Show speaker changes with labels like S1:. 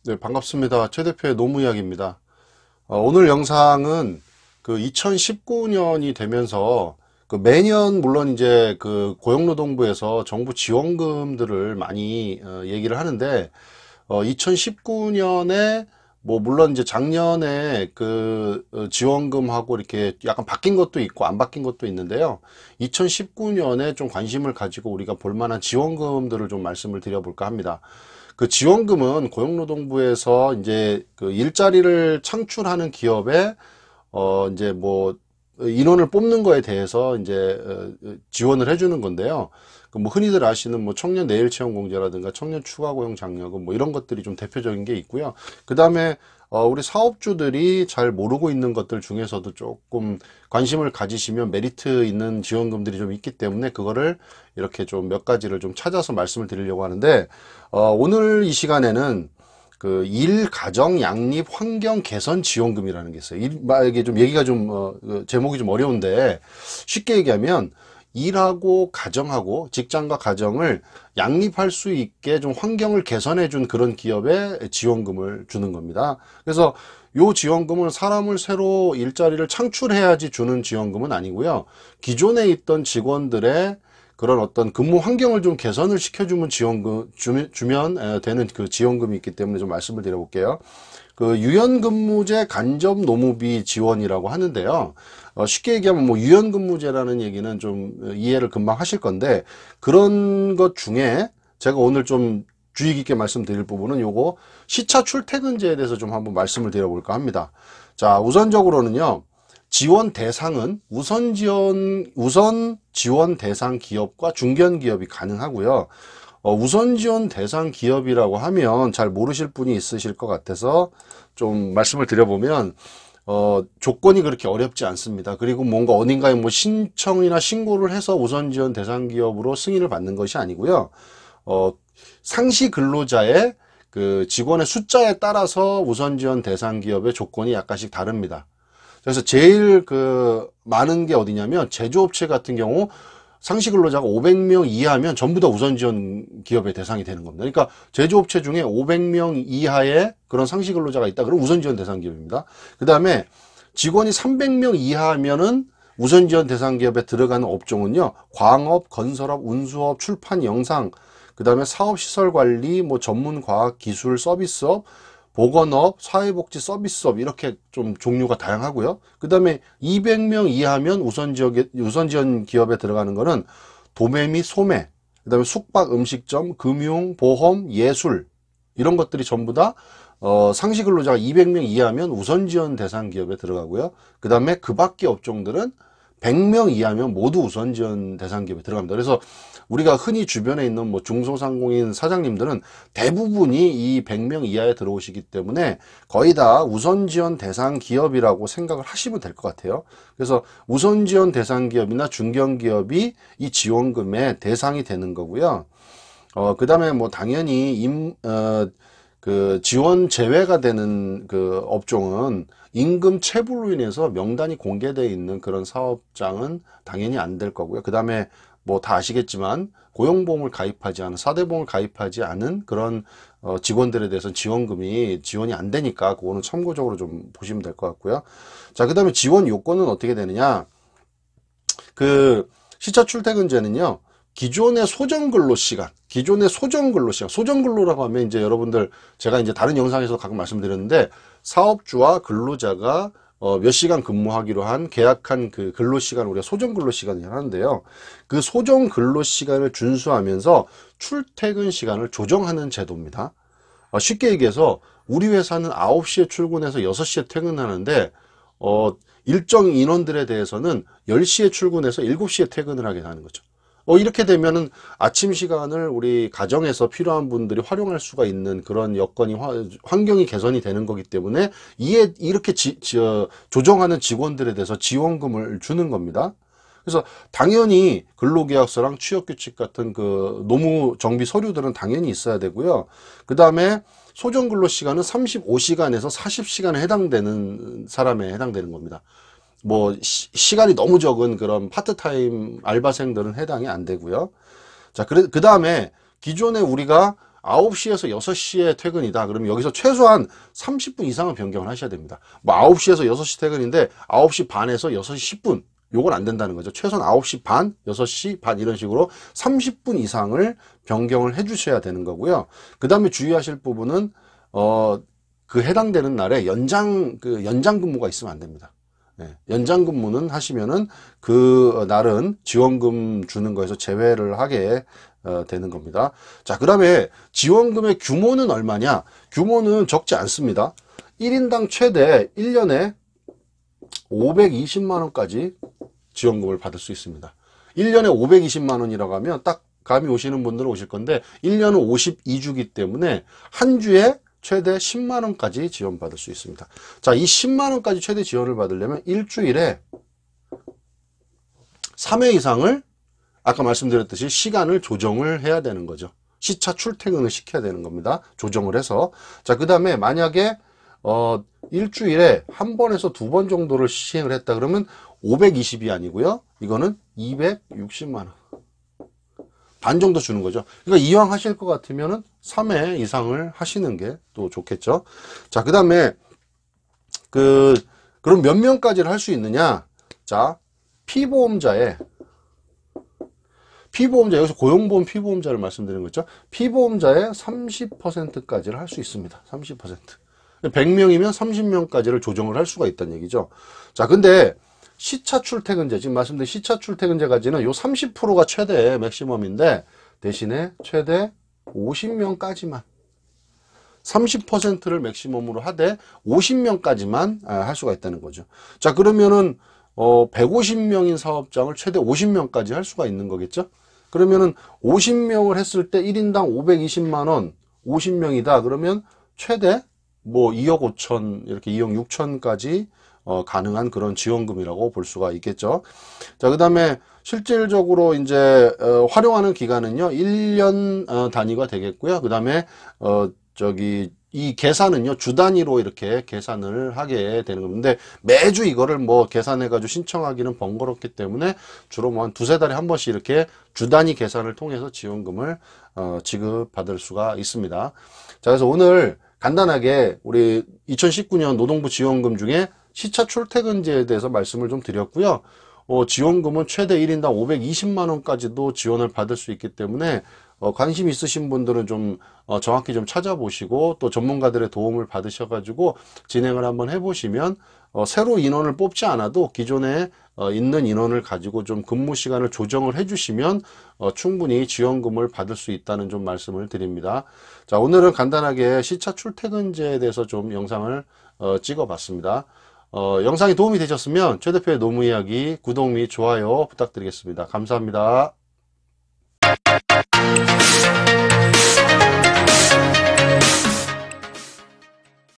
S1: 네, 반갑습니다. 최 대표의 노무 이야기입니다. 오늘 영상은 그 2019년이 되면서 그 매년 물론 이제 그 고용노동부에서 정부 지원금들을 많이 얘기를 하는데 2019년에 뭐 물론 이제 작년에 그 지원금하고 이렇게 약간 바뀐 것도 있고 안 바뀐 것도 있는데요. 2019년에 좀 관심을 가지고 우리가 볼 만한 지원금들을 좀 말씀을 드려볼까 합니다. 그 지원금은 고용노동부에서 이제 그 일자리를 창출하는 기업에 이제 뭐 인원을 뽑는 거에 대해서 이제 지원을 해주는 건데요. 그 뭐 흔히들 아시는 뭐 청년 내일 채용 공제라든가 청년 추가 고용 장려금 뭐 이런 것들이 좀 대표적인 게 있고요. 그 다음에 우리 사업주들이 잘 모르고 있는 것들 중에서도 조금 관심을 가지시면 메리트 있는 지원금들이 좀 있기 때문에 그거를 이렇게 좀 몇 가지를 좀 찾아서 말씀을 드리려고 하는데 오늘 이 시간에는 그 일, 가정, 양립, 환경 개선 지원금이라는 게 있어요. 이게 좀 얘기가 좀 제목이 좀 어려운데 쉽게 얘기하면 일하고 가정하고 직장과 가정을 양립할 수 있게 좀 환경을 개선해 준 그런 기업에 지원금을 주는 겁니다. 그래서 요 지원금은 사람을 새로 일자리를 창출해야지 주는 지원금은 아니고요. 기존에 있던 직원들의 그런 어떤 근무 환경을 좀 개선을 시켜주면 주면 되는 그 지원금이 있기 때문에 좀 말씀을 드려볼게요. 그 유연근무제 간접 노무비 지원이라고 하는데요. 쉽게 얘기하면 뭐 유연근무제라는 얘기는 좀 이해를 금방 하실 건데 그런 것 중에 제가 오늘 좀 주의 깊게 말씀드릴 부분은 요거 시차 출퇴근제에 대해서 좀 한번 말씀을 드려볼까 합니다. 자, 우선적으로는요. 지원 대상은 우선 지원 대상 기업과 중견 기업이 가능하고요. 우선 지원 대상 기업이라고 하면 잘 모르실 분이 있으실 것 같아서 좀 말씀을 드려보면 조건이 그렇게 어렵지 않습니다. 그리고 뭔가 어딘가에 뭐 신청이나 신고를 해서 우선 지원 대상 기업으로 승인을 받는 것이 아니고요. 상시 근로자의 그 직원의 숫자에 따라서 우선 지원 대상 기업의 조건이 약간씩 다릅니다. 그래서 제일 그 많은 게 어디냐면 제조업체 같은 경우 상시 근로자가 500명 이하면 전부 다 우선 지원 기업의 대상이 되는 겁니다. 그러니까 제조업체 중에 500명 이하의 그런 상시 근로자가 있다. 그럼 우선 지원 대상 기업입니다. 그 다음에 직원이 300명 이하면은 우선 지원 대상 기업에 들어가는 업종은요. 광업, 건설업, 운수업, 출판, 영상, 그 다음에 사업시설관리, 뭐 전문과학, 기술, 서비스업, 보건업, 사회복지 서비스업 이렇게 좀 종류가 다양하고요. 그 다음에 200명 이하면 우선 지원 기업에 들어가는 거는 도매 및 소매, 그 다음에 숙박, 음식점, 금융, 보험, 예술 이런 것들이 전부 다 상시 근로자가 200명 이하면 우선 지원 대상 기업에 들어가고요. 그 다음에 그 밖의 업종들은 100명 이하면 모두 우선 지원 대상 기업에 들어갑니다. 그래서 우리가 흔히 주변에 있는 뭐 중소상공인 사장님들은 대부분이 이 100명 이하에 들어오시기 때문에 거의 다 우선 지원 대상 기업이라고 생각을 하시면 될 것 같아요. 그래서 우선 지원 대상 기업이나 중견 기업이 이 지원금의 대상이 되는 거고요. 그 다음에 뭐 당연히 그 지원 제외가 되는 그 업종은 임금 체불로 인해서 명단이 공개되어 있는 그런 사업장은 당연히 안 될 거고요. 그 다음에 뭐 다 아시겠지만 고용보험을 가입하지 않은 사대보험을 가입하지 않은 그런 직원들에 대해서 지원이 안 되니까 그거는 참고적으로 좀 보시면 될 것 같고요. 자, 그 다음에 지원 요건은 어떻게 되느냐? 그 시차 출퇴근제는요. 기존의 소정근로라고 하면 이제 여러분들 제가 이제 다른 영상에서 가끔 말씀드렸는데 사업주와 근로자가 몇 시간 근무하기로 한 계약한 그 근로시간을 우리가 소정근로시간이라고 하는데요. 그 소정근로시간을 준수하면서 출퇴근 시간을 조정하는 제도입니다. 쉽게 얘기해서 우리 회사는 9시에 출근해서 6시에 퇴근하는데 일정 인원들에 대해서는 10시에 출근해서 7시에 퇴근을 하게 하는 거죠. 이렇게 되면은 아침 시간을 우리 가정에서 필요한 분들이 활용할 수가 있는 그런 여건이 환경이 개선이 되는 거기 때문에 이렇게 조정하는 직원들에 대해서 지원금을 주는 겁니다. 그래서 당연히 근로계약서랑 취업규칙 같은 그 노무 정비 서류들은 당연히 있어야 되고요. 그 다음에 소정근로시간은 35시간에서 40시간에 해당되는 사람에 해당되는 겁니다. 뭐 시간이 너무 적은 그런 파트타임 알바생들은 해당이 안 되고요. 자, 그 다음에 기존에 우리가 9시에서 6시에 퇴근이다. 그러면 여기서 최소한 30분 이상은 변경을 하셔야 됩니다. 뭐 9시에서 6시 퇴근인데 9시 반에서 6시 10분. 요건 안 된다는 거죠. 최소한 9시 반, 6시 반 이런 식으로 30분 이상을 변경을 해 주셔야 되는 거고요. 그 다음에 주의하실 부분은 그 해당되는 날에 연장 근무가 있으면 안 됩니다. 네, 연장 근무는 하시면은 그 날은 지원금 주는 거에서 제외를 하게 되는 겁니다. 자, 그 다음에 지원금의 규모는 얼마냐? 규모는 적지 않습니다. 1인당 최대 1년에 520만원까지 지원금을 받을 수 있습니다. 1년에 520만원이라고 하면 딱 감이 오시는 분들은 오실 건데 1년은 52주기 때문에 한 주에 최대 10만원까지 지원받을 수 있습니다. 자, 이 10만원까지 최대 지원을 받으려면 일주일에 3회 이상을 아까 말씀드렸듯이 시간을 조정을 해야 되는 거죠. 시차 출퇴근을 시켜야 되는 겁니다. 조정을 해서. 자, 그 다음에 만약에 일주일에 한 번에서 두 번 정도를 시행을 했다 그러면 520이 아니고요. 이거는 260만원. 반 정도 주는 거죠. 그러니까 이왕 하실 것 같으면은 3회 이상을 하시는 게 또 좋겠죠. 자, 그 다음에 그럼 몇 명까지를 할 수 있느냐? 자, 여기서 고용보험 피보험자를 말씀드리는 거죠. 피보험자의 30%까지를 할 수 있습니다. 30%. 100명이면 30명까지를 조정을 할 수가 있다는 얘기죠. 자, 근데 시차 출퇴근제, 지금 말씀드린 시차 출퇴근제까지는 요 30%가 최대 맥시멈인데 대신에 최대 50명까지만 30%를 맥시멈으로 하되 50명까지만 할 수가 있다는 거죠. 자, 그러면은 150명인 사업장을 최대 50명까지 할 수가 있는 거겠죠. 그러면은 50명을 했을 때 1인당 520만원 50명이다 그러면 최대 뭐 2억 5천 이렇게 2억 6천까지 가능한 그런 지원금이라고 볼 수가 있겠죠. 자, 그 다음에 실질적으로 이제 활용하는 기간은요 1년 단위가 되겠고요. 그 다음에 이 계산은요 주 단위로 이렇게 계산을 하게 되는 건데 매주 이거를 뭐 계산해 가지고 신청하기는 번거롭기 때문에 주로 뭐 한 두세 달에 한 번씩 이렇게 주 단위 계산을 통해서 지원금을 지급받을 수가 있습니다. 자, 그래서 오늘 간단하게 우리 2019년 노동부 지원금 중에 시차 출퇴근제에 대해서 말씀을 좀 드렸고요. 지원금은 최대 1인당 520만원까지도 지원을 받을 수 있기 때문에 관심 있으신 분들은 좀 정확히 좀 찾아보시고 또 전문가들의 도움을 받으셔가지고 진행을 한번 해보시면 새로 인원을 뽑지 않아도 기존에 있는 인원을 가지고 좀 근무 시간을 조정을 해주시면 충분히 지원금을 받을 수 있다는 좀 말씀을 드립니다. 자, 오늘은 간단하게 시차 출퇴근제에 대해서 좀 영상을 찍어봤습니다. 영상이 도움이 되셨으면 최 대표의 노무 이야기 구독 및 좋아요 부탁드리겠습니다. 감사합니다.